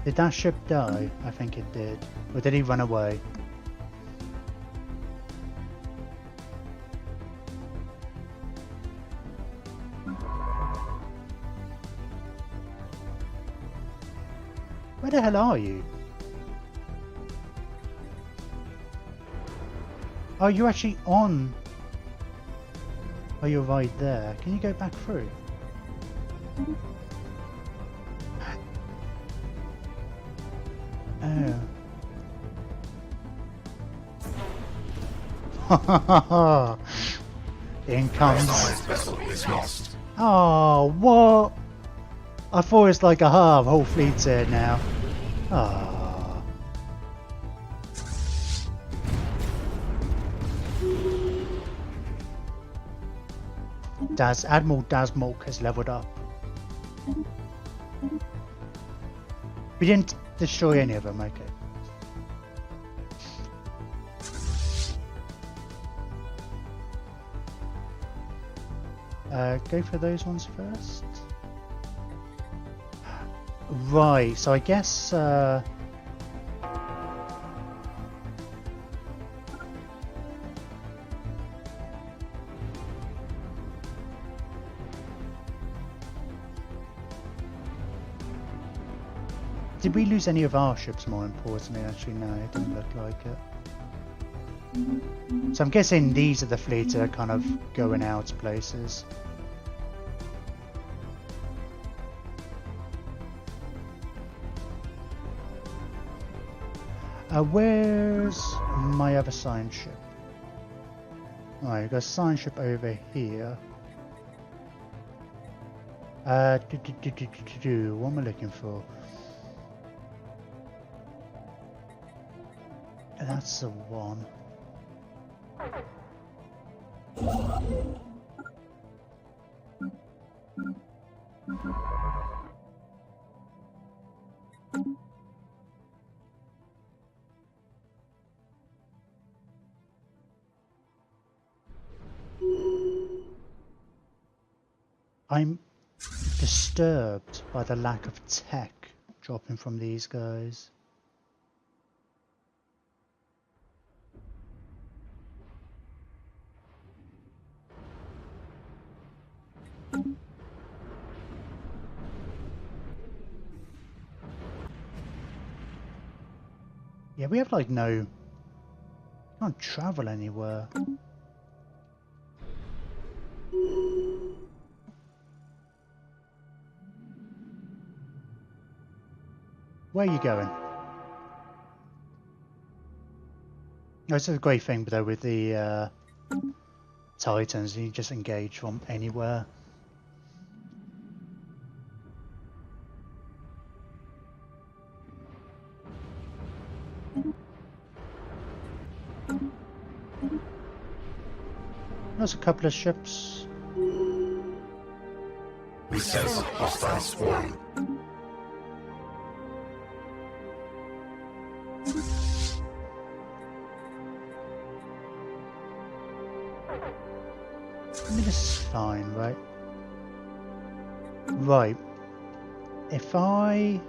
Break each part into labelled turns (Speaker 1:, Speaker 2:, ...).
Speaker 1: Did that ship die? I think it did. Or did he run away? Where the hell are you? Oh, you're actually on. Oh, you're right there. Can you go back through? Oh. In comes. Oh, what? I thought it's like a whole fleet's here now. Ah. Admiral Dasmolk has leveled up. We didn't destroy any of them, okay. Go for those ones first. Right, so I guess did we lose any of our ships, more importantly? Actually, no, it didn't look like it. So I'm guessing these are the fleets that are kind of going out places. Where's my other science ship? Alright, we've got a science ship over here. What am I looking for? That's the one. I'm disturbed by the lack of tech dropping from these guys. Yeah, we have like no... can't travel anywhere. Where are you going? This is a great thing though with the Titans, you just engage from anywhere. There's a couple of ships.
Speaker 2: We sense a hostile swarm.
Speaker 1: I mean, this is fine, right? Right. If I...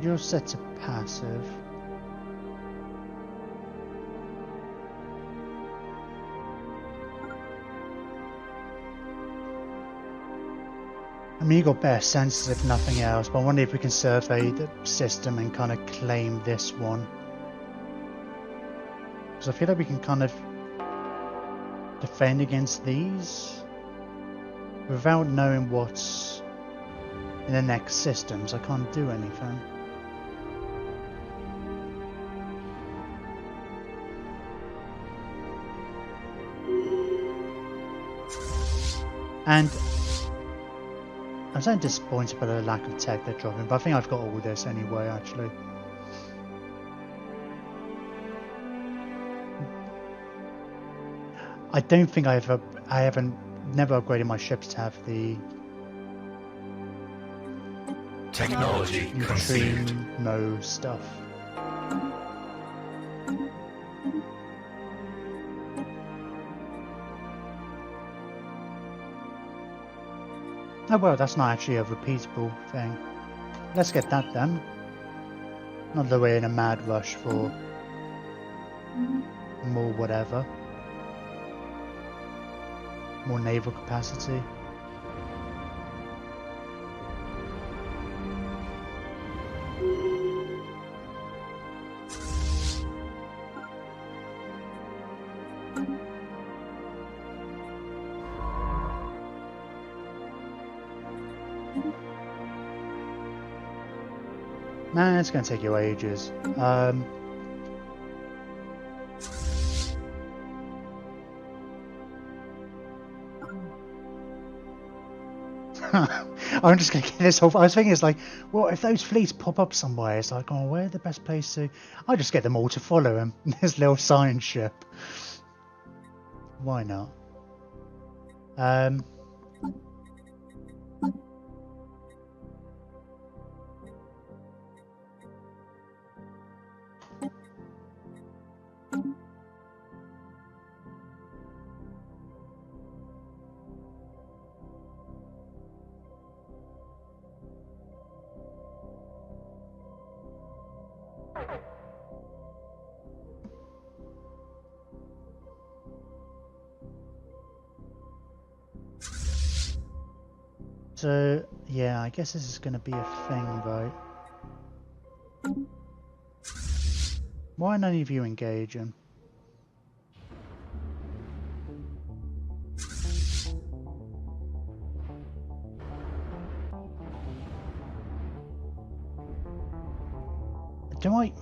Speaker 1: You're set to passive. I mean, you got better senses if nothing else, but I wonder if we can survey the system and kind of claim this one. Because I feel like we can kind of defend against these without knowing what's in the next systems. I can't do anything. And I'm so disappointed by the lack of tech they're dropping, but I think I've got all this anyway, actually. I don't think I haven't never upgraded my ships to have the
Speaker 2: Technology conceived.
Speaker 1: neutrino stuff. Oh well, that's not actually a repeatable thing. Let's get that then. Not that we're in a mad rush for more whatever. More naval capacity. Man, it's going to take you ages. I'm just going to get this whole... I was thinking, it's like, well, if those fleets pop up somewhere, it's like, oh, where's the best place to... I'll just get them all to follow him. This little science ship. Why not? So, yeah, I guess this is going to be a thing, right? Why aren't any of you engaging? Do I...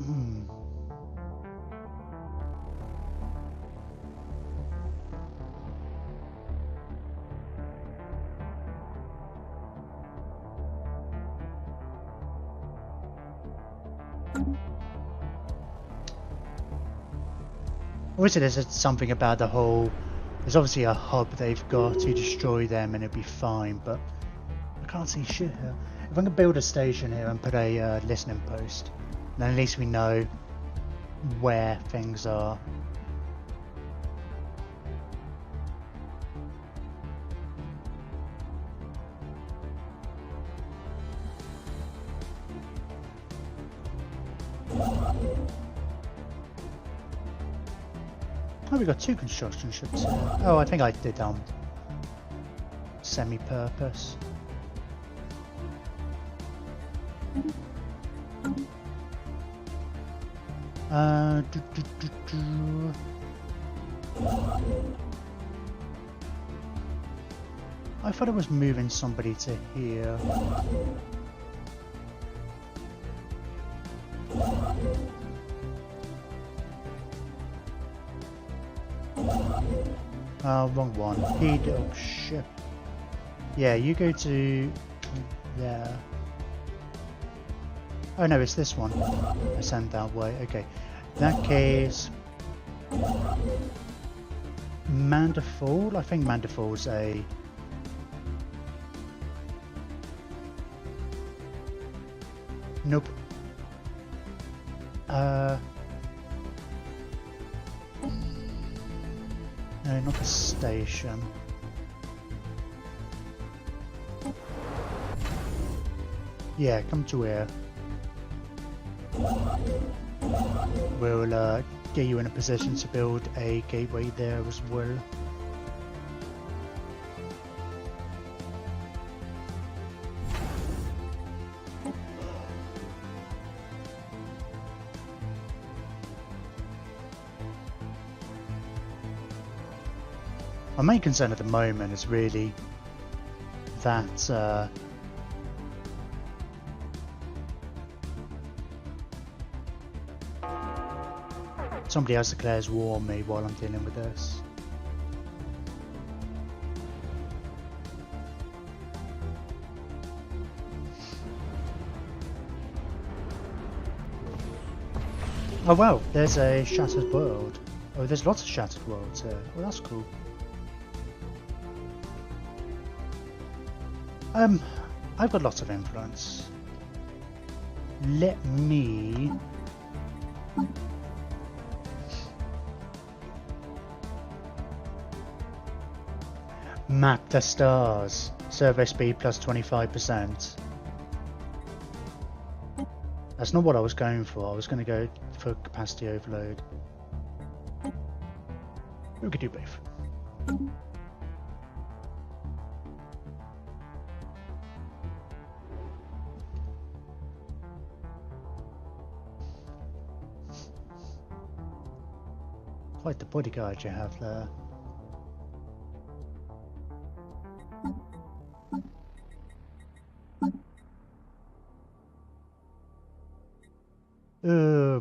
Speaker 1: Obviously there's something about the whole... There's obviously a hub they've got to destroy them and it'll be fine, but I can't see shit here. If I can build a station here and put a listening post, then at least we know where things are. Oh, we got two construction ships here. Oh, I think I did semi-purpose. I thought it was moving somebody to here. Wrong one. Oh shit. Yeah, you go to there. Oh no, it's this one. I sent that way. Okay. In that case, Mandafall. I think Mandafall's a... Nope. No, not the station. Yeah, come to here. We'll get you in a position to build a gateway there as well. My main concern at the moment is really that somebody else declares war on me while I'm dealing with this. Oh wow, there's a shattered world. Oh, there's lots of shattered worlds here. Oh, that's cool. I've got lots of influence. Let me... map the stars. Survey speed plus 25%. That's not what I was going for. I was going to go for capacity overload. We could do both. Quite the bodyguard you have there.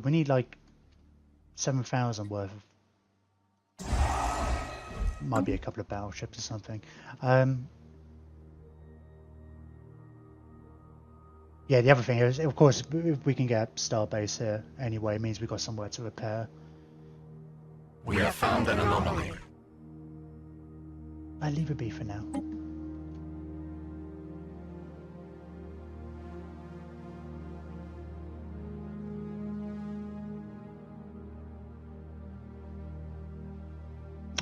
Speaker 1: We need like 7,000 worth of... Might be a couple of battleships or something. Yeah, the other thing is, of course, if we can get Starbase here anyway, it means we've got somewhere to repair.
Speaker 2: We have found an anomaly.
Speaker 1: I'll leave it be for now.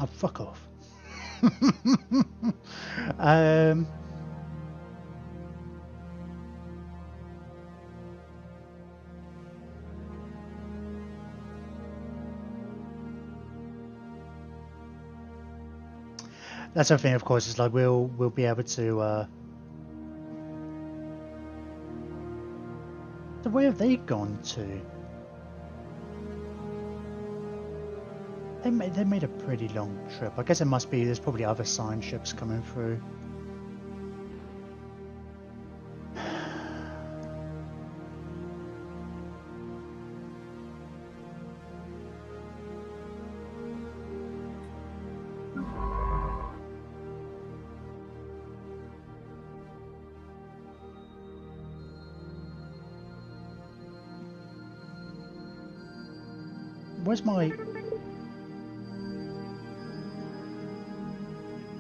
Speaker 1: Oh, fuck off. That's the thing, of course, is like we'll be able to so where have they gone to? They made a pretty long trip. I guess it must be, there's probably other sign ships coming through. Where's my...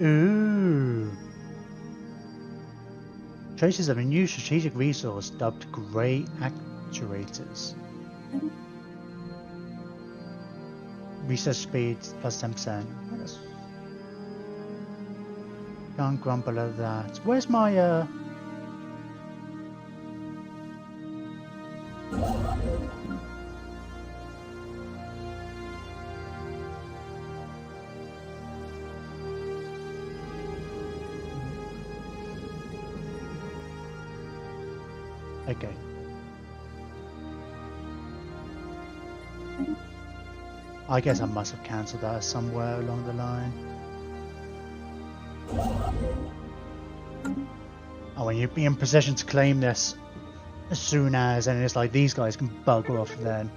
Speaker 1: Ooh. Traces of a new strategic resource dubbed Grey Actuators. Research speed plus 10%. Can't grumble at that. Where's my Okay. I guess I must have cancelled that somewhere along the line. Oh, when you'd be in position to claim this as soon as, and it's like these guys can bugger off then.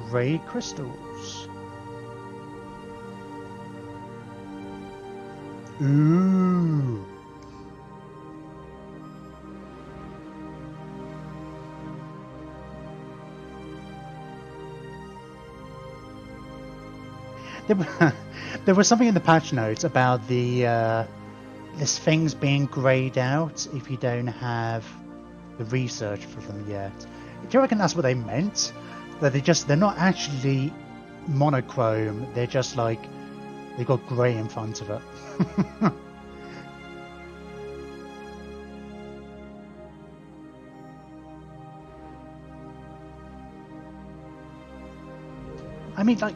Speaker 1: Grey crystals. Ooh. There was something in the patch notes about the this things being greyed out if you don't have the research for them yet. Do you reckon that's what they meant? That they're not actually monochrome, they're just like they've got grey in front of it. I mean, like,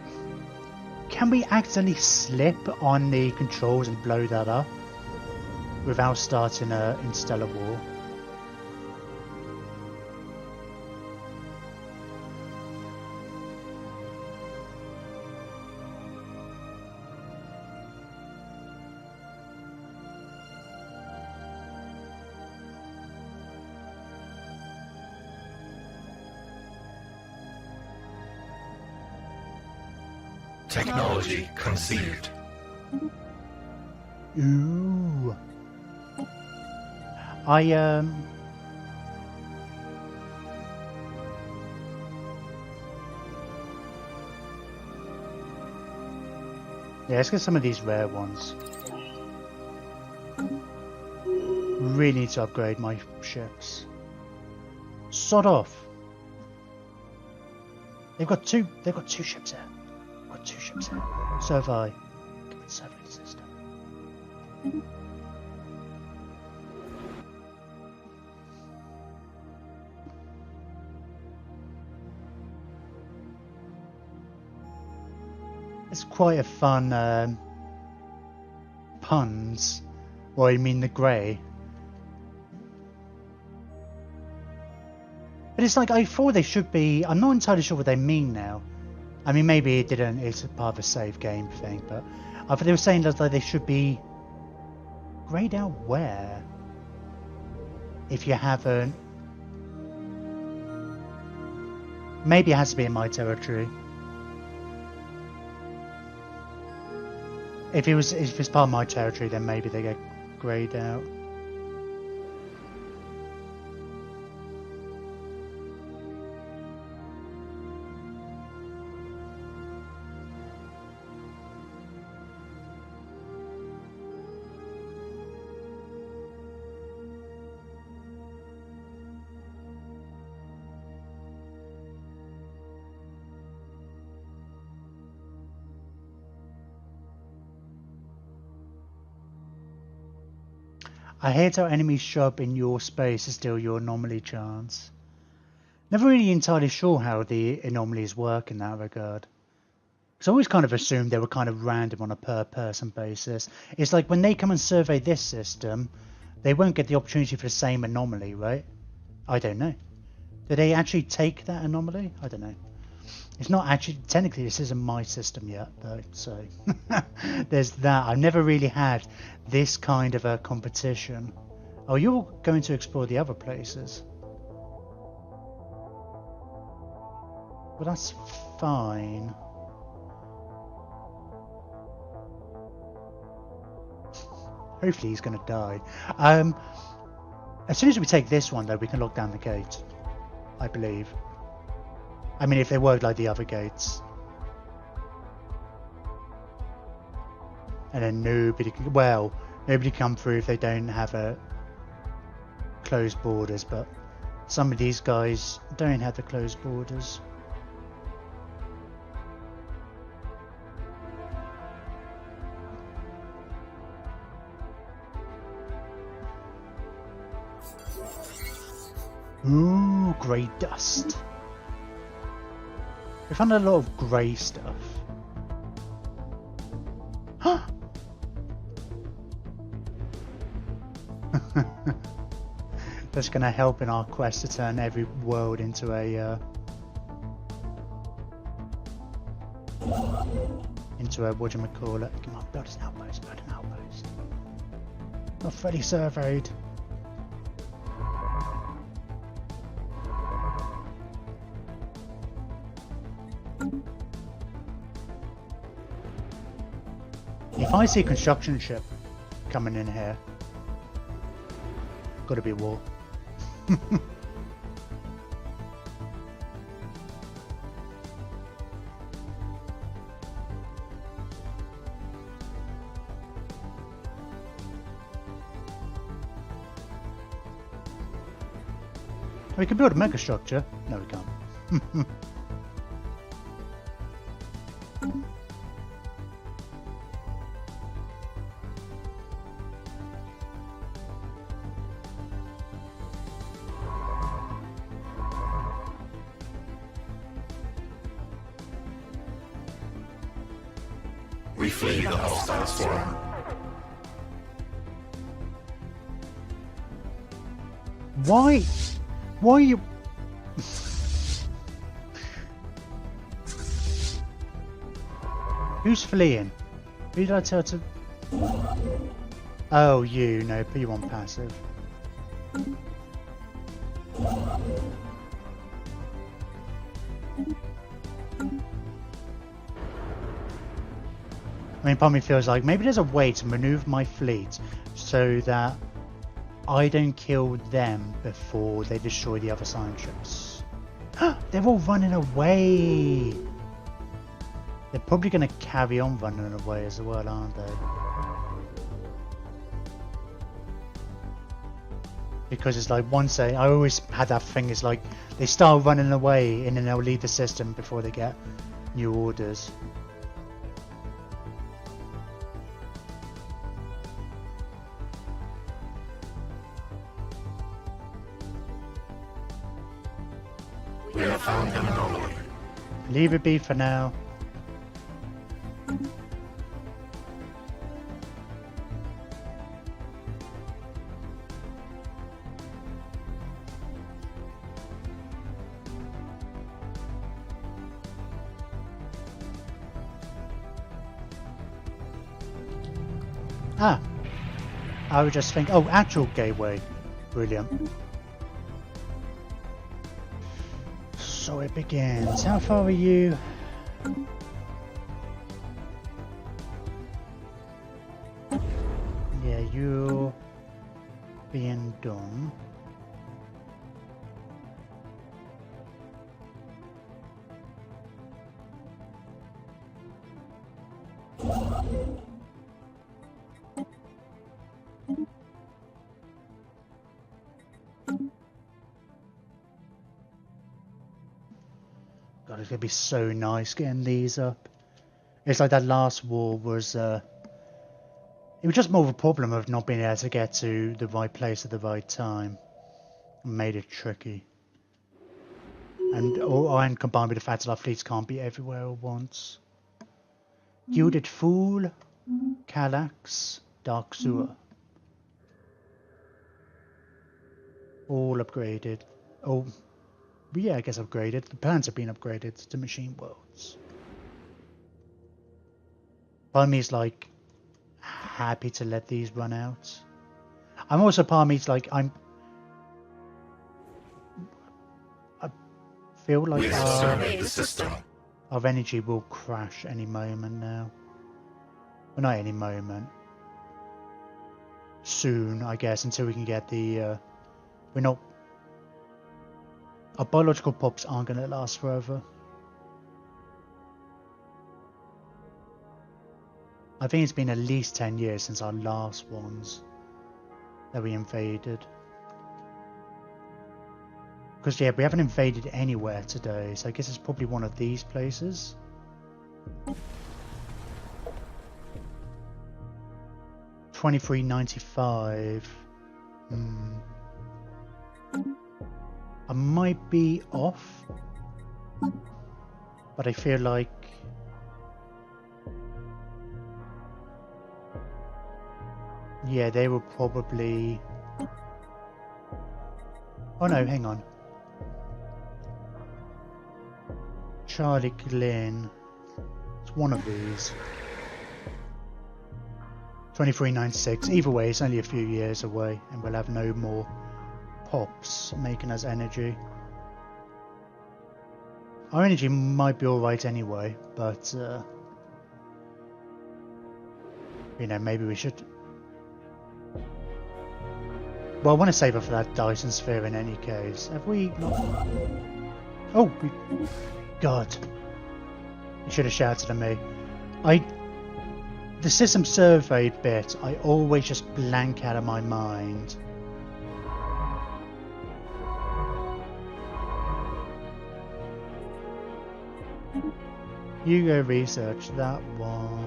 Speaker 1: can we accidentally slip on the controls and blow that up without starting a interstellar war?
Speaker 2: Technology conceived.
Speaker 1: Ooh. Yeah, let's get some of these rare ones. Really need to upgrade my ships. Sod off. They've got two ships here. 2 ships here. So have I. Come and survey the system. It's quite a fun puns. Or you mean the grey? But it's like I thought they should be. I'm not entirely sure what they mean now. I mean, maybe it didn't. It's a part of a save game thing, but I thought they were saying that they should be greyed out where? If you haven't, maybe it has to be in my territory. If it's part of my territory, then maybe they get greyed out. I hate how enemies show up in your space to steal your anomaly chance. Never really entirely sure how the anomalies work in that regard. Because I always kind of assumed they were kind of random on a per person basis. It's like when they come and survey this system, they won't get the opportunity for the same anomaly, right? I don't know. Do they actually take that anomaly? I don't know. It's not actually, technically this isn't my system yet though, so there's that. I've never really had this kind of a competition. Oh, you're going to explore the other places. Well, that's fine. Hopefully he's going to die. As soon as we take this one though, we can lock down the gate, I believe. I mean, if they work like the other gates. And then nobody can, well, nobody come through if they don't have a closed borders, but some of these guys don't have the closed borders. Ooh, grey dust. We found a lot of grey stuff. Huh! That's going to help in our quest to turn every world into a whatchamacallit. Come on, build an outpost, build an outpost. Not fully surveyed. If I see a construction ship coming in here, gotta be a war. We can build a mega structure. No, we can't.
Speaker 2: We flee the hostile storm.
Speaker 1: Why? Why are you... Who's fleeing? Who did I tell to... Oh, you. No, put you on passive. I mean, part of me feels like maybe there's a way to maneuver my fleet so that I don't kill them before they destroy the other science ships. They're all running away! They're probably going to carry on running away as well, aren't they? Because it's like once I always had that thing, it's like they start running away and then they'll leave the system before they get new orders. Leave it be for now. Ah, I would just think, oh, actual gateway. Brilliant. So it begins. How far are you? Yeah, you're being done. God, it's gonna be so nice getting these up. It's like that last war was, it was just more of a problem of not being able to get to the right place at the right time. It made it tricky. And combined with the fact that our fleets can't be everywhere at once. Gilded Fool, Kallax, Dark Sewer. All upgraded. Oh, yeah, I guess upgraded. The plans have been upgraded to machine worlds. Part of me is like happy to let these run out. I'm also part of me is like I feel like our energy will crash any moment now. Well, not any moment. Soon, I guess, until we can get the we're not. Our biological pops aren't going to last forever. I think it's been at least 10 years since our last ones that we invaded. Because, yeah, we haven't invaded anywhere today, so I guess it's probably one of these places. $23.95. I might be off, but I feel like yeah, they were probably. Oh no, hang on. Charlie Glenn. It's one of these. 23.96. Either way, it's only a few years away, and we'll have no more pops making us energy. Our energy might be alright anyway, but you know, maybe we should. Well, I want to save up for that Dyson sphere in any case. Have we not? Oh, God! You should have shouted at me. The system survey bit, I always just blank out of my mind. You go research that one.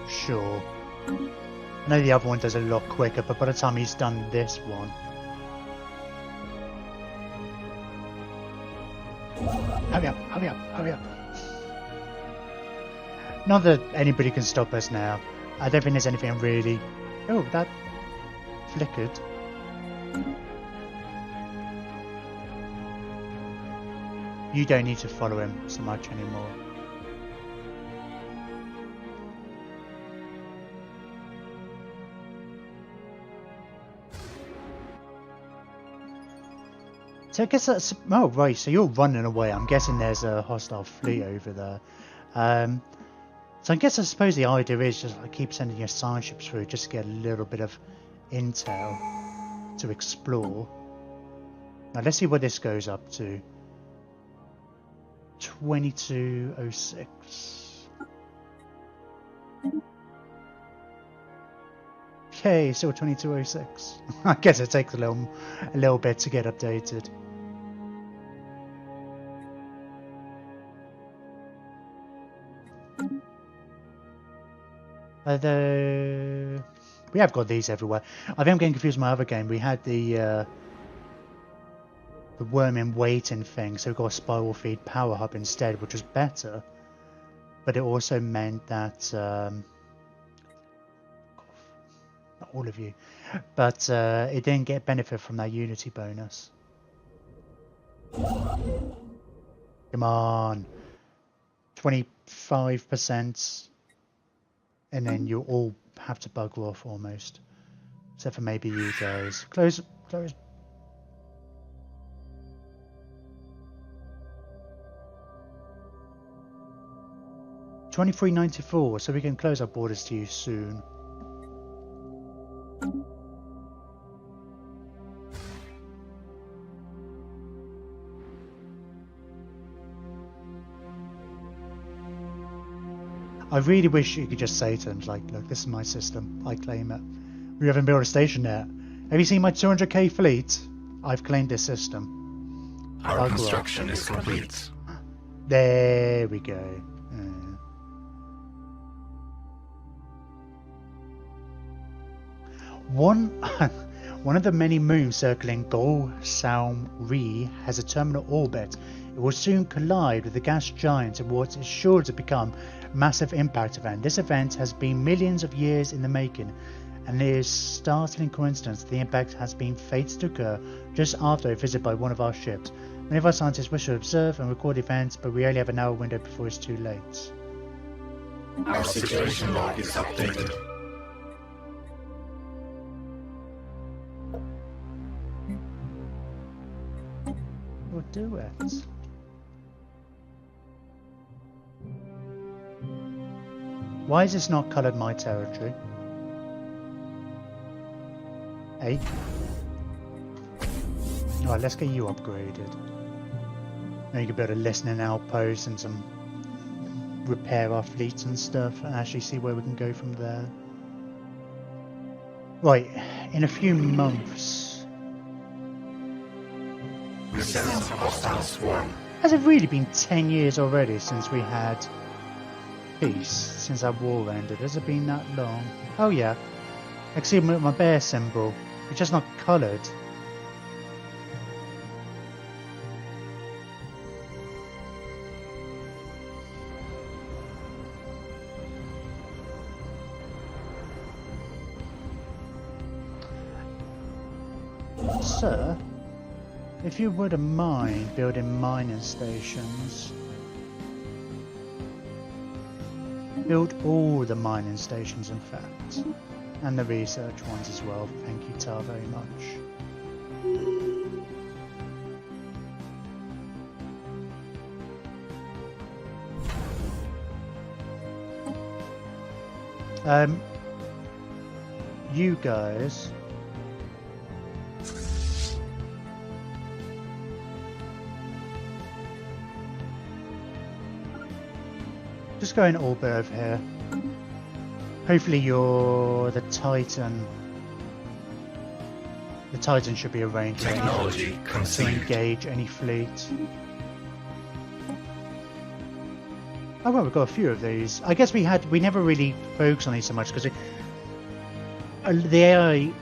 Speaker 1: Sure. I know the other one does a lot quicker, but by the time he's done this one. Hurry up, hurry up, hurry up. Not that anybody can stop us now. I don't think there's anything really... Oh, that flickered. You don't need to follow him so much anymore. So I guess that's... Oh, right, so you're running away. I'm guessing there's a hostile fleet over there. So I guess I suppose the idea is just like keep sending your science ships through just to get a little bit of intel to explore. Now let's see what this goes up to. 2206. Okay, still 2206. I guess it takes a little bit to get updated. Although we have got these everywhere. I think I'm getting confused with my other game. We had the worm in waiting thing, so we got a spiral feed power hub instead, which was better. But it also meant that not all of you, but it didn't get benefit from that Unity bonus. Come on, 25%, and then you all have to bugger off almost, except for maybe you guys. Close. 2394, so we can close our borders to you soon. I really wish you could just say to them, like, look, this is my system, I claim it. We haven't built a station yet. Have you seen my 200k fleet? I've claimed this system.
Speaker 2: Our construction is complete.
Speaker 1: There we go. One of the many moons circling Gol Saum Re has a terminal orbit. It will soon collide with the gas giant in what is sure to become a massive impact event. This event has been millions of years in the making, and it is a startling coincidence that the impact has been fated to occur just after a visit by one of our ships. Many of our scientists wish to observe and record events, but we only have an hour window before it's too late.
Speaker 2: Our situation log is updated.
Speaker 1: We'll do it. Why is this not coloured my territory? Hey. Alright, let's get you upgraded. Now you can build a listening outpost and some repair our fleets and stuff and actually see where we can go from there. Right, in a few months.
Speaker 2: We sense a hostile swarm.
Speaker 1: Has it really been 10 years already since we had peace? Since our war ended? Has it been that long? Oh yeah. I can see my bear symbol. It's just not coloured. Sir, if you wouldn't mind building mining stations, build all the mining stations in fact, and the research ones as well. Thank you, Tar, very much. You guys just go in orbit over here. Hopefully you're the Titan. The Titan should be arranged
Speaker 2: Technology
Speaker 1: to
Speaker 2: conceived.
Speaker 1: engage any fleet. Oh well, we've got a few of these. I guess we never really focused on these so much because the AI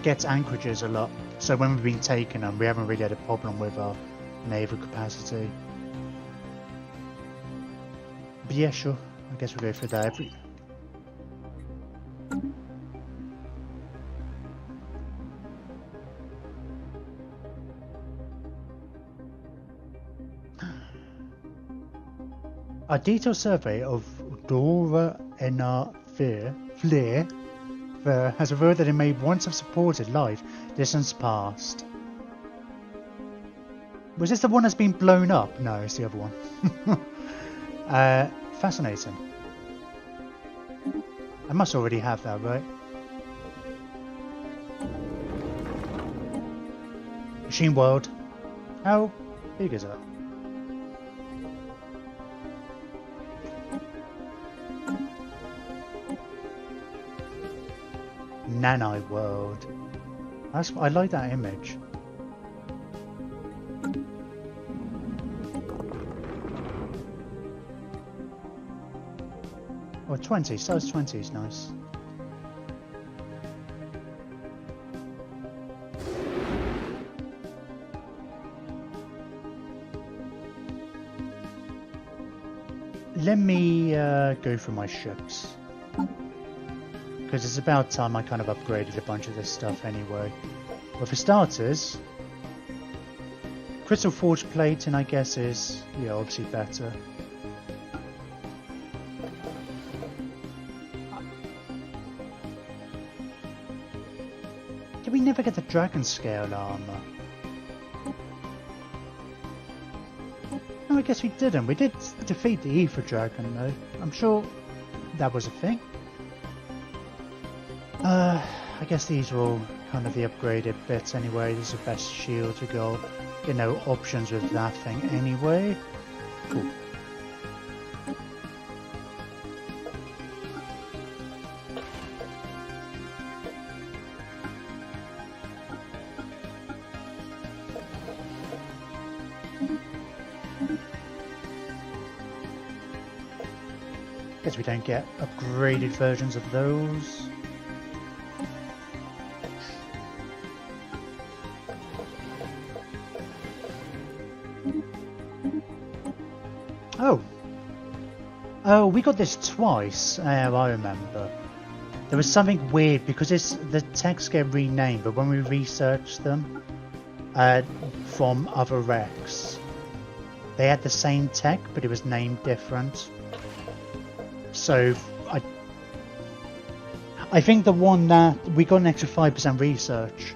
Speaker 1: gets anchorages a lot. So when we've been taking them, we haven't really had a problem with our naval capacity. But yeah, sure. I guess we'll go for that. A detailed survey of Dora Enar Flare has revealed that it may once have supported life distance past. Was this the one that's been blown up? No, it's the other one. Fascinating. I must already have that, right? Machine World. How big is it? Nanai World. I like that image. Or 20, size 20 is nice. Let me go through my ships. Because it's about time I kind of upgraded a bunch of this stuff anyway. Well, for starters, crystal forge plating, I guess, is, yeah, obviously better. Did we never get the dragon scale armor? No, I guess we didn't. We did defeat the Ether Dragon, though. I'm sure that was a thing. I guess these are all kind of the upgraded bits anyway. This is the best shield to go. You know, options with that thing anyway. Cool. Guess we don't get upgraded versions of those. Oh, we got this twice. I remember. There was something weird because the texts get renamed, but when we researched them from other wrecks, they had the same tech, but it was named different. So I think the one that we got an extra 5% research,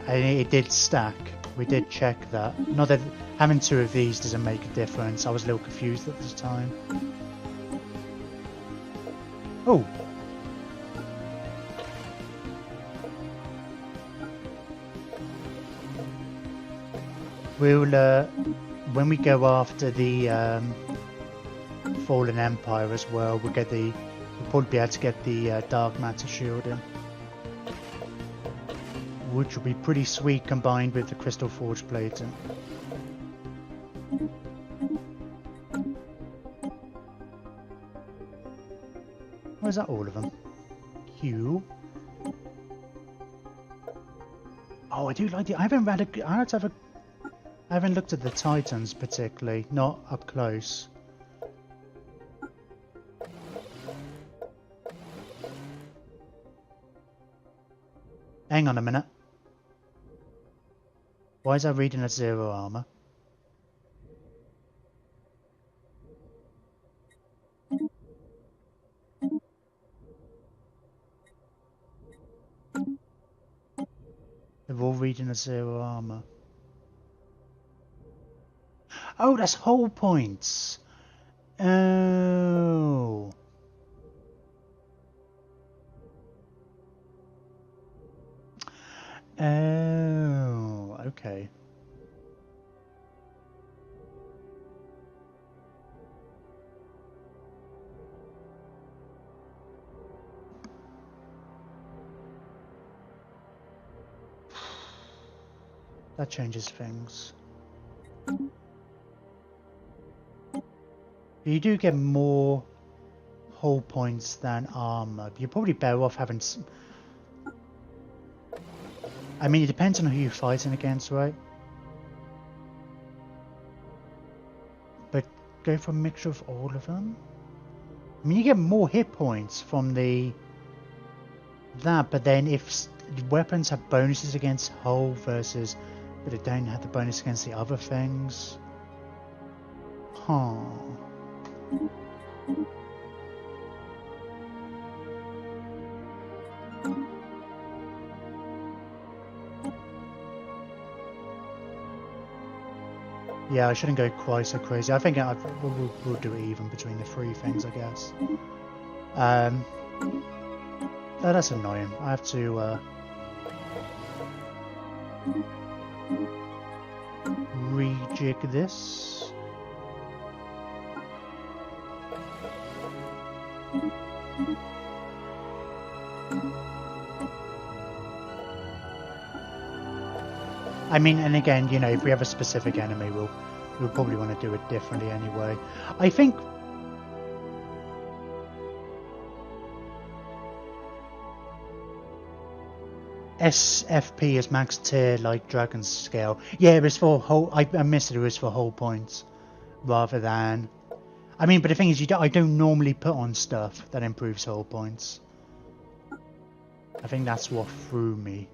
Speaker 1: and it did stack. We did check that. Not that having two of these doesn't make a difference. I was a little confused at this time. Oh. We'll when we go after the Fallen Empire as well, we'll probably be able to get the Dark Matter shield in, which will be pretty sweet combined with the Crystal Forge plating. Or is that all of them? Q. Oh, I do like the. I haven't looked at the Titans particularly, not up close. Hang on a minute. Why is that reading as 0 armor? They're all reading as 0 armor. Oh, that's whole points. Oh. Oh, okay. That changes things. You do get more hull points than armor. You're probably better off having... I mean, it depends on who you're fighting against, right? But go for a mixture of all of them? I mean, you get more hit points from that, but then if weapons have bonuses against hull versus... but they don't have the bonus against the other things. Huh. Yeah, I shouldn't go quite so crazy. I think we'll do it even between the three things, I guess. Oh, that's annoying. I have to rejig this. I mean, and again, you know, if we have a specific enemy, we'll probably want to do it differently anyway. I think SFP is max tier like Dragon Scale. Yeah, it was for whole. I missed it. It was for whole points rather than. I mean, but the thing is, I don't normally put on stuff that improves whole points. I think that's what threw me.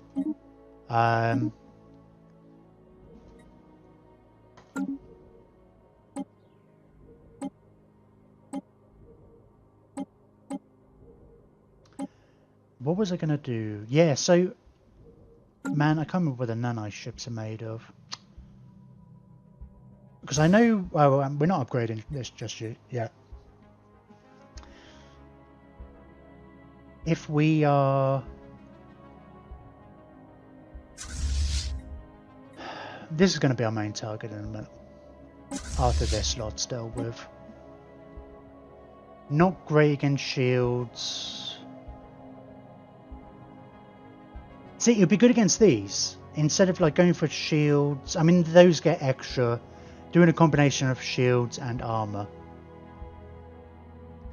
Speaker 1: What was I gonna do? Yeah, so man, I can't remember what the nanite ships are made of. Because I know, well, we're not upgrading this just yet. If we are... This is going to be our main target in a minute. After this slot's dealt with. Not great against shields. See, it would be good against these. Instead of like going for shields, I mean those get extra. Doing a combination of shields and armor.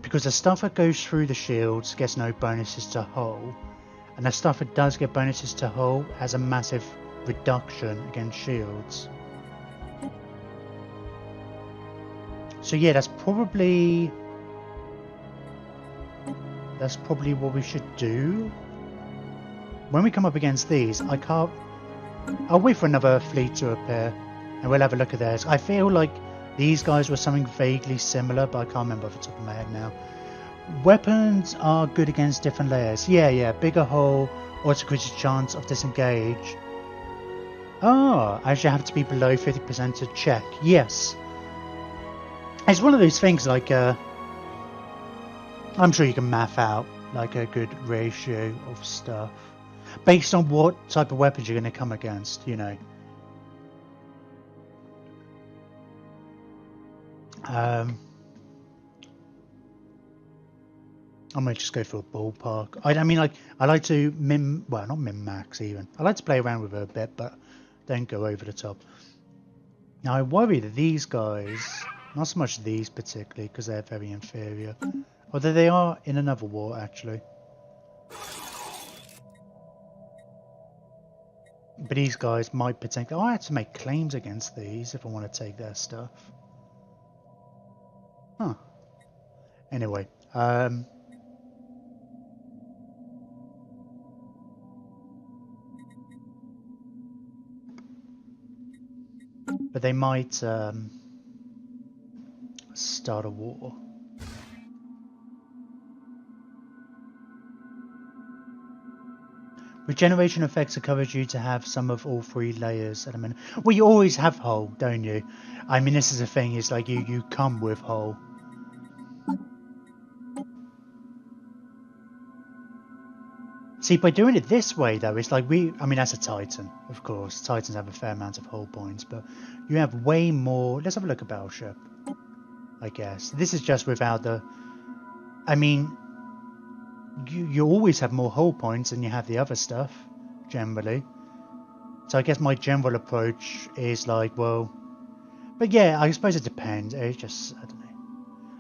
Speaker 1: Because the stuff that goes through the shields gets no bonuses to hull. And the stuff that does get bonuses to hull has a massive reduction against shields. So yeah, that's probably what we should do. When we come up against these, I'll wait for another fleet to appear and we'll have a look at theirs. I feel like these guys were something vaguely similar, but I can't remember off the top of my head now. Weapons are good against different layers. Yeah, bigger hull, auto-critical chance of disengage. Oh, I actually have to be below 50% to check. Yes. It's one of those things like, I'm sure you can math out like a good ratio of stuff. Based on what type of weapons you're going to come against, you know. I might just go for a ballpark. I mean, like, I like to not min-max even. I like to play around with it a bit, but don't go over the top. Now, I worry that these guys, not so much these particularly, because they're very inferior. Although they are in another war, actually. But these guys might potentially... Oh, I have to make claims against these if I want to take their stuff. Huh. Anyway, but they might start a war. Regeneration effects encourage you to have some of all three layers at a minute. Well, you always have hull, don't you? I mean, this is the thing, it's like you come with hull. See, by doing it this way, though, it's like I mean, that's a Titan, of course. Titans have a fair amount of hull points, but you have way more... Let's have a look at Battleship, I guess. This is just without the... I mean... You always have more hull points than you have the other stuff, generally. So I guess my general approach is like, well... But yeah, I suppose it depends. It's just, I don't know.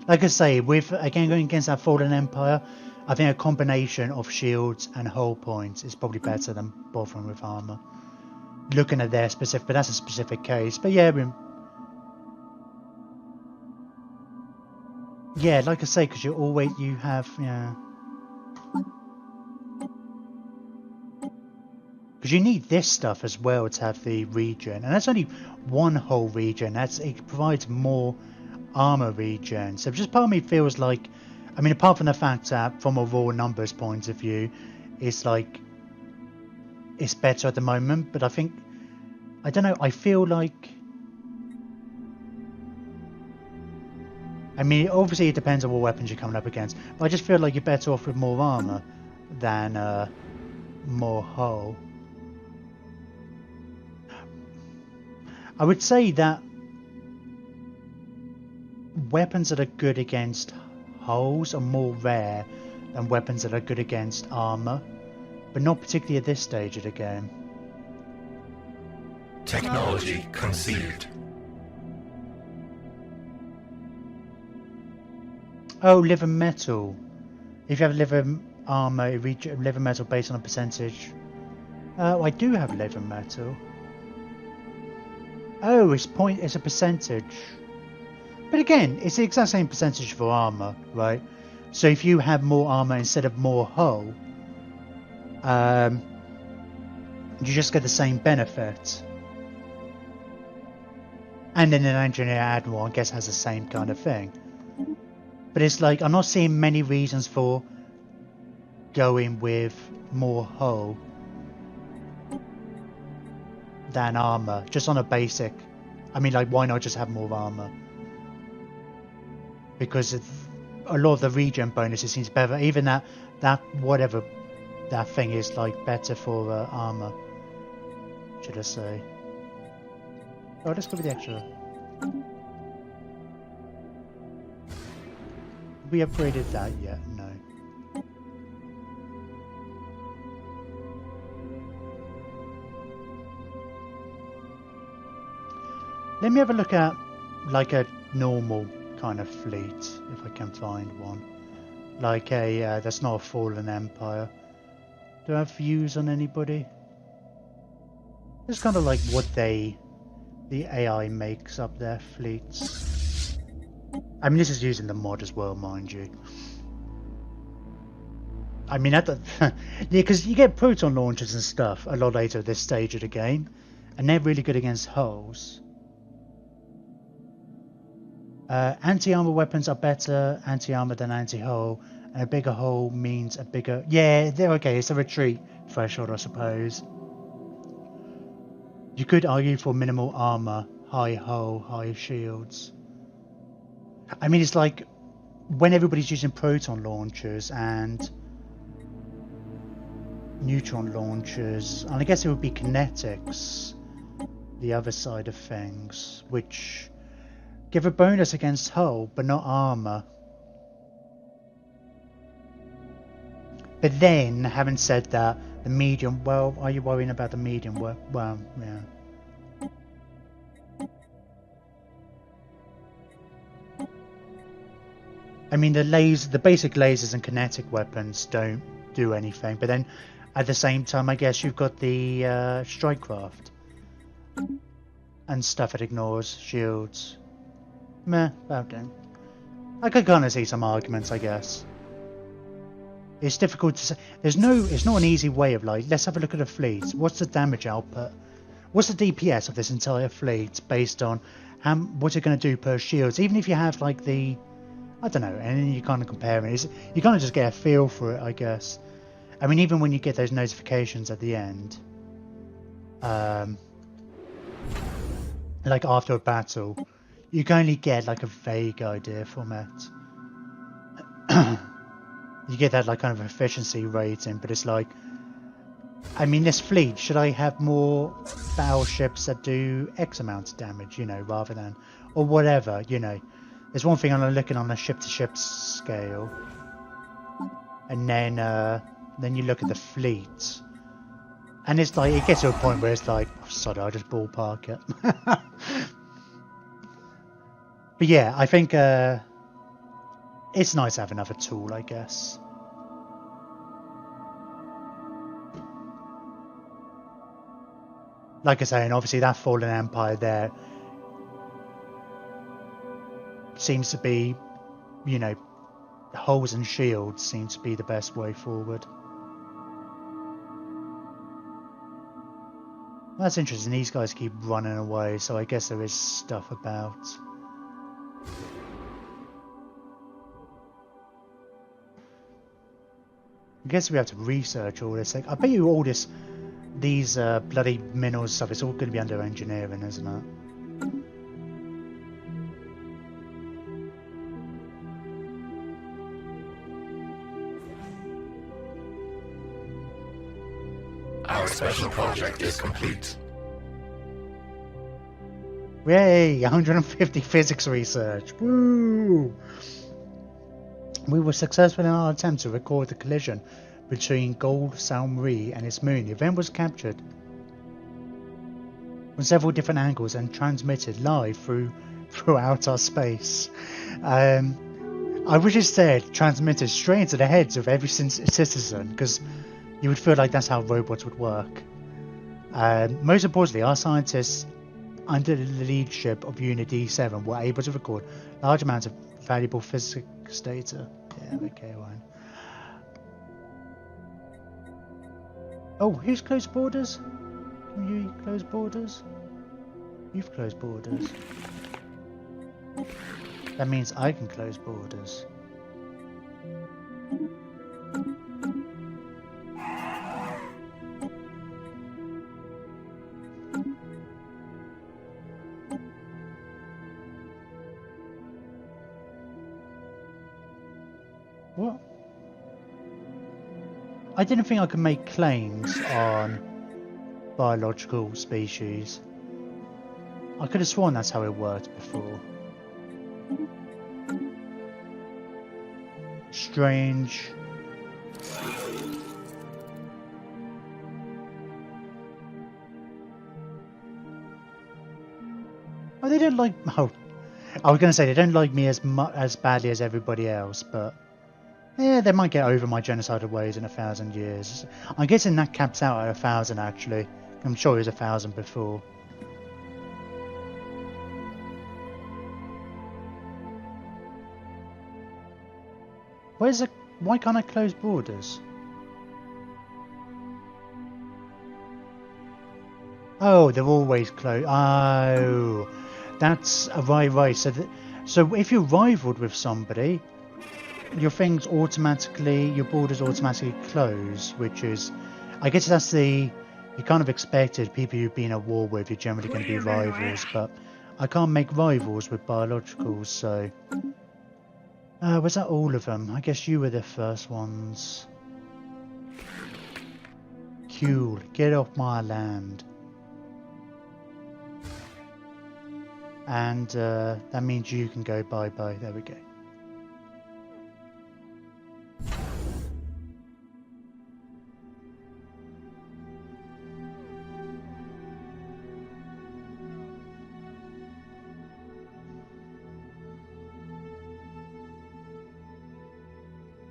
Speaker 1: Like I say, again, going against that Fallen Empire, I think a combination of shields and hull points is probably better than bothering with armor. Looking at their specific... But that's a specific case. But yeah, yeah, like I say, because you have... Yeah... Because you need this stuff as well to have the regen, and that's only one whole regen. It provides more armor regen. So just part of me feels like, I mean, apart from the fact that from a raw numbers point of view, it's like it's better at the moment. But I think, I don't know. I feel like, I mean, obviously it depends on what weapons you're coming up against. But I just feel like you're better off with more armor than more hull. I would say that weapons that are good against hulls are more rare than weapons that are good against armor, but not particularly at this stage of the game.
Speaker 2: Technology conceived.
Speaker 1: Oh, live and metal. If you have live and armor, live and metal based on a percentage I do have leather metal. Oh, it's a percentage. But again, it's the exact same percentage for armor, right? So if you have more armor instead of more hull, you just get the same benefit. And then an engineer admiral, I guess, has the same kind of thing. But it's like, I'm not seeing many reasons for going with more hull than armor, just on a basic. I mean, like, why not just have more armor? Because a lot of the regen bonuses seems better. Even that whatever that thing is, like, better for armor, should I say. Oh, let's go with the extra. Have we upgraded that yet? No. Let me have a look at like a normal kind of fleet, if I can find one. Like a that's not a fallen empire. Do I have views on anybody? It's kind of like what the AI makes up their fleets. I mean, this is using the mod as well, mind you. I mean, yeah, because you get proton launchers and stuff a lot later at this stage of the game, and they're really good against hulls. Anti-armor weapons are better anti-armor than anti-hull, and a bigger hull means a bigger... Yeah, they're okay, it's a retreat threshold, I suppose. You could argue for minimal armor, high hull, high shields. I mean, it's like when everybody's using proton launchers and neutron launchers, and I guess it would be kinetics, the other side of things, which give a bonus against hull, but not armor. But then, having said that, the medium, well, are you worrying about the medium? Well, yeah. I mean, the basic lasers and kinetic weapons don't do anything, but then at the same time, I guess you've got the strike craft and stuff that ignores shields. Meh, okay. I could kind of see some arguments, I guess. It's difficult to say. It's not an easy way of like, let's have a look at the fleet. What's the damage output? What's the DPS of this entire fleet based on what's it going to do per shields? Even if you have like the, I don't know, and then you kind of compare it. You kind of just get a feel for it, I guess. I mean, even when you get those notifications at the end, like after a battle, you can only get like a vague idea from it. You get that like kind of efficiency rating, but it's like, I mean, this fleet, should I have more battleships that do X amount of damage, you know, rather than, or whatever, you know. There's one thing I'm looking on a ship-to-ship scale, and then you look at the fleet, and it's like, it gets to a point where it's like, oh, sorry, I'll just ballpark it. But yeah, I think it's nice to have another tool, I guess. Like I say, and obviously that Fallen Empire there seems to be, you know, hulls and shields seem to be the best way forward. That's interesting, these guys keep running away, so I guess there is stuff about. I guess we have to research all this. Like, I bet you all these bloody minerals stuff, it's all going to be under engineering, isn't it?
Speaker 2: Our special project is complete.
Speaker 1: Yay! 150 physics research. Woo! We were successful in our attempt to record the collision between Gold Salmarie and its moon. The event was captured from several different angles and transmitted live throughout our space. I wish it said transmitted straight into the heads of every citizen, because you would feel like that's how robots would work. Most importantly, our scientists, under the leadership of Unit D7, were able to record large amounts of valuable physics data. Yeah, okay, one. Oh, who's closed borders? Can you close borders? You've closed borders. That means I can close borders. What? I didn't think I could make claims on biological species. I could have sworn that's how it worked before. Strange. Oh, they don't like... Oh, I was going to say they don't like me as badly as everybody else, but... Yeah, they might get over my genocidal ways in 1,000 years. I'm guessing that caps out at 1,000 actually. I'm sure it was 1,000 before. Where's the... Why can't I close borders? Oh, they're always closed. Oh, that's right. So if you're rivaled with somebody, your things automatically, your borders automatically close, which is, I guess that's the, you kind of expected people you've been at war with, you're generally going to be rivals, but I can't make rivals with biologicals, so. Was that all of them? I guess you were the first ones. Cool, get off my land. And that means you can go bye-bye, there we go.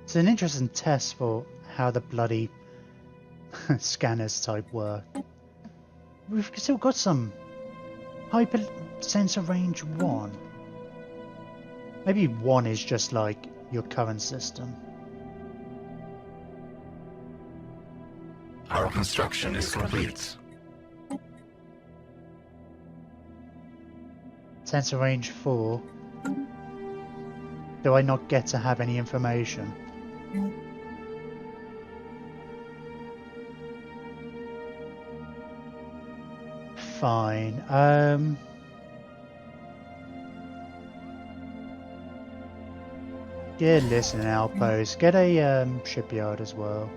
Speaker 1: It's an interesting test for how the bloody scanners type work. We've still got some hyper sensor range 1. Maybe 1 is just like your current system.
Speaker 2: Our construction is complete.
Speaker 1: Sensor range 4. Do I not get to have any information? Fine. Get a listening outpost. Get a shipyard as well.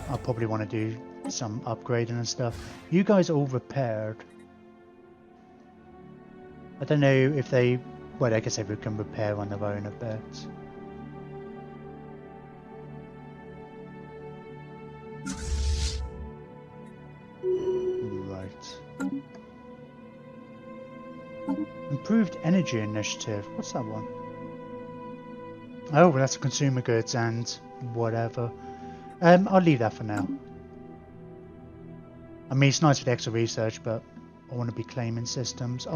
Speaker 1: I'll probably want to do some upgrading and stuff. You guys are all repaired. I don't know if they... Well, I guess they can repair on their own a bit. Right. Improved energy initiative. What's that one? Oh, well, that's consumer goods and whatever. I'll leave that for now. I mean, it's nice for the extra research, but I want to be claiming systems.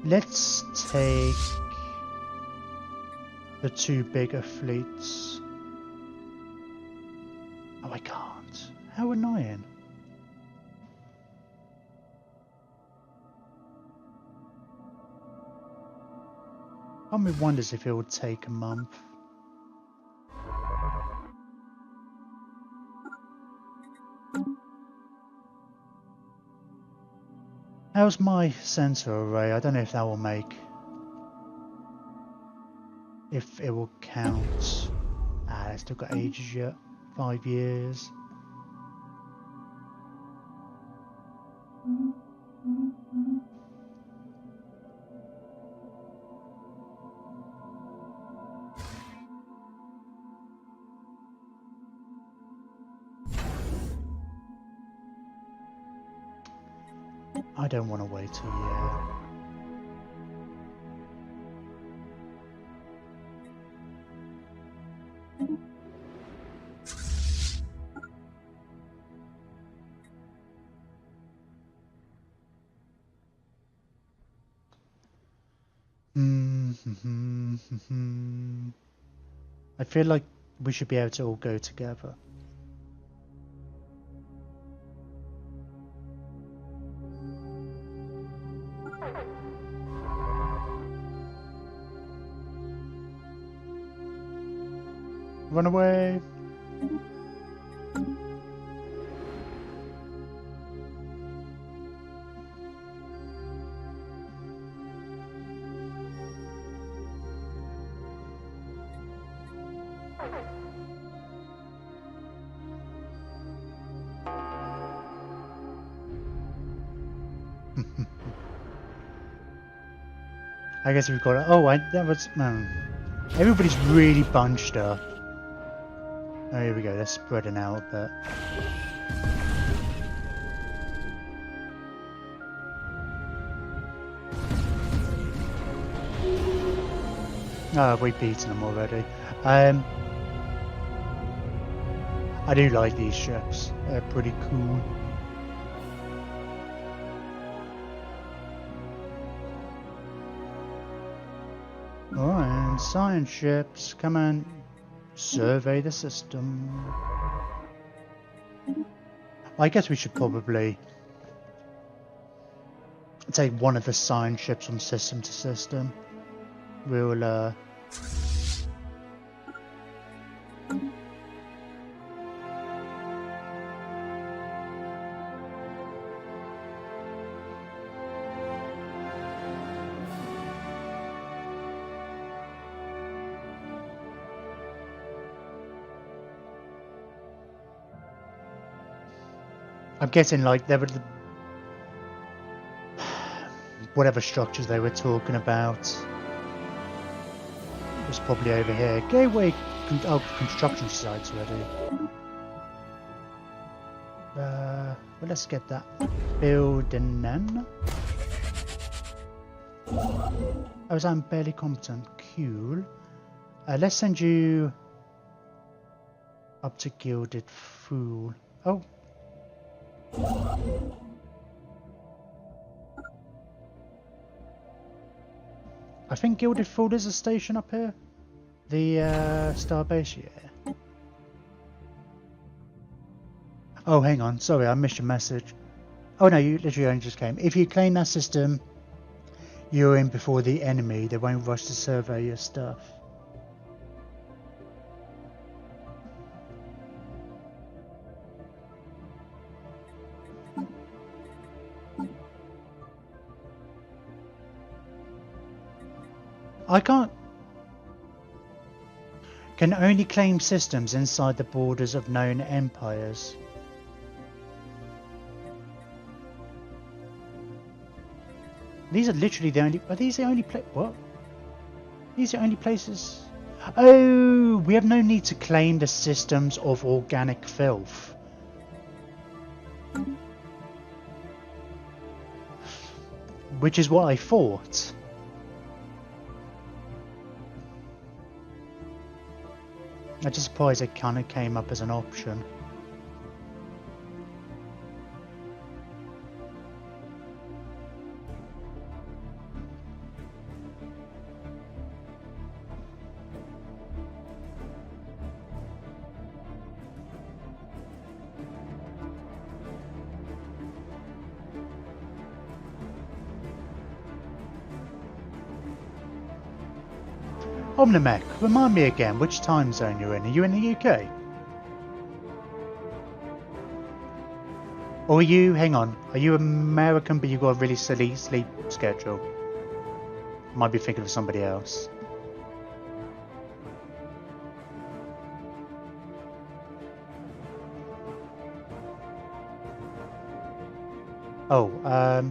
Speaker 1: Let's take the 2 bigger fleets. Oh, I can't. How annoying. Part of me wonders if it would take a month. How's my sensor array? I don't know if that will make... If it will count. I've still got ages yet. 5 years. I don't want to wait a year. I feel like we should be able to all go together. Run away! I guess we've got it. Oh, that was... Everybody's really bunched up. Oh, here we go. They're spreading out a bit. Oh, we've beaten them already. I do like these ships. They're pretty cool. Alright, science ships, come on, survey the system. I guess we should probably take one of the science ships from system to system. We'll I'm guessing like there were whatever structures they were talking about was probably over here. Gateway construction sites already. Well, let's get that building then. Oh, I'm barely competent. Cool. Let's send you up to Gilded Fool. Oh. I think Gilded Fool is a station up here. The Star Base, yeah. Oh, hang on. Sorry, I missed your message. Oh no, you literally only just came. If you claim that system, you're in before the enemy. They won't rush to survey your stuff. I can only claim systems inside the borders of known empires. These are literally the only... Are these the only what? These are only places... Oh, we have no need to claim the systems of organic filth. Which is what I thought. I'm just surprised it kind of came up as an option. Omnimek, remind me again, which time zone you're in? Are you in the UK? Or are you, hang on, are you American but you've got a really silly sleep schedule? Might be thinking of somebody else. Oh, I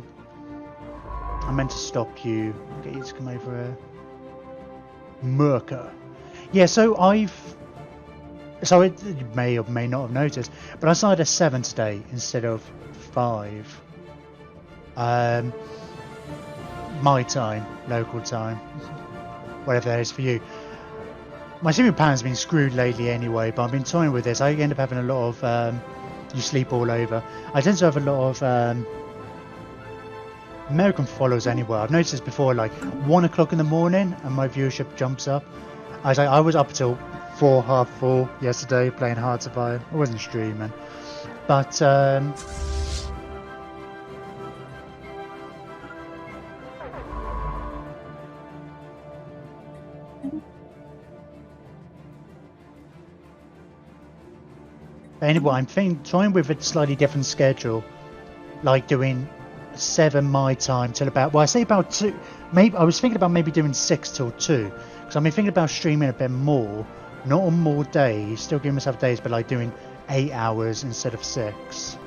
Speaker 1: meant to stop you, get you to come over here. Merca. Yeah, so it may or may not have noticed, but I started at 7 today instead of 5. My time, local time, whatever that is for you. My sleeping pattern's been screwed lately anyway, but I've been toying with this. I end up having a lot of you sleep all over. I tend to have a lot of American follows anywhere. I've noticed this before, like 1 o'clock in the morning, and my viewership jumps up. I was up till 4, half 4 yesterday playing Hearts of Iron. I wasn't streaming, but anyway, I'm trying with a slightly different schedule, like doing 7 my time till about, well, I say about 2. Maybe I was thinking about maybe doing 6 till 2, because I've been thinking about streaming a bit more, not on more days, still giving myself days, but like doing 8 hours instead of 6,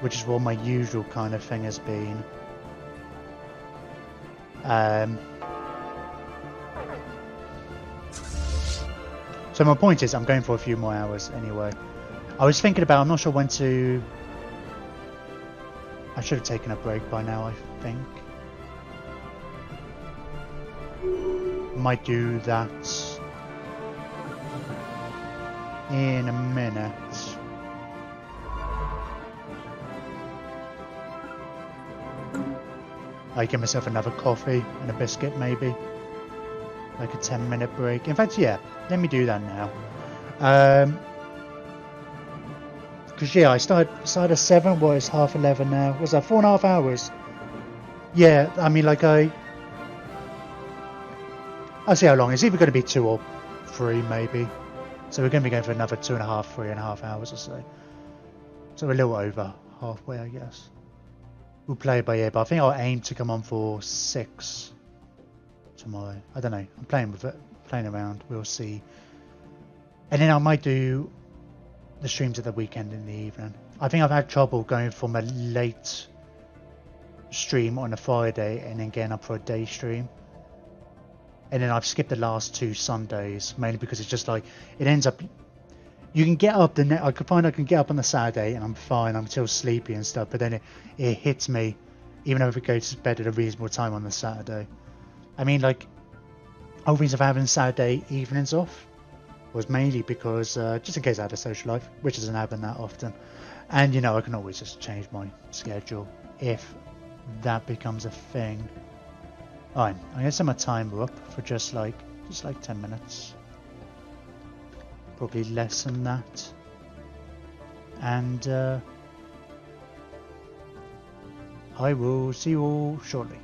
Speaker 1: which is what my usual kind of thing has been. So my point is, I'm going for a few more hours anyway. I was thinking about, I'm not sure when to... I should have taken a break by now, I think. Might do that in a minute. I give myself another coffee and a biscuit maybe. Like a 10-minute break. In fact, yeah, let me do that now. Because yeah, I started at 7, well it's 11:30 now. What's that, 4.5 hours? Yeah, I mean like I'll see how long. It's either going to be 2 or 3 maybe. So we're going to be going for another 2.5, 3.5 hours or so. So a little over halfway, I guess. We'll play it by ear, but I think I'll aim to come on for 6 tomorrow. I don't know. I'm playing with it, playing around. We'll see. And then I might do the streams at the weekend in the evening. I think I've had trouble going from a late stream on a Friday and then getting up for a day stream. And then I've skipped the last 2 Sundays, mainly because it's just like, it ends up, you can get up I could find I can get up on the Saturday and I'm fine, I'm still sleepy and stuff, but then it hits me, even though if it goes to bed at a reasonable time on the Saturday. I mean, like, whole reason for having Saturday evenings off was mainly because, just in case I had a social life, which doesn't happen that often. And, you know, I can always just change my schedule if that becomes a thing. Alright, I'm going to set my timer up for just like 10 minutes. Probably less than that. And I will see you all shortly.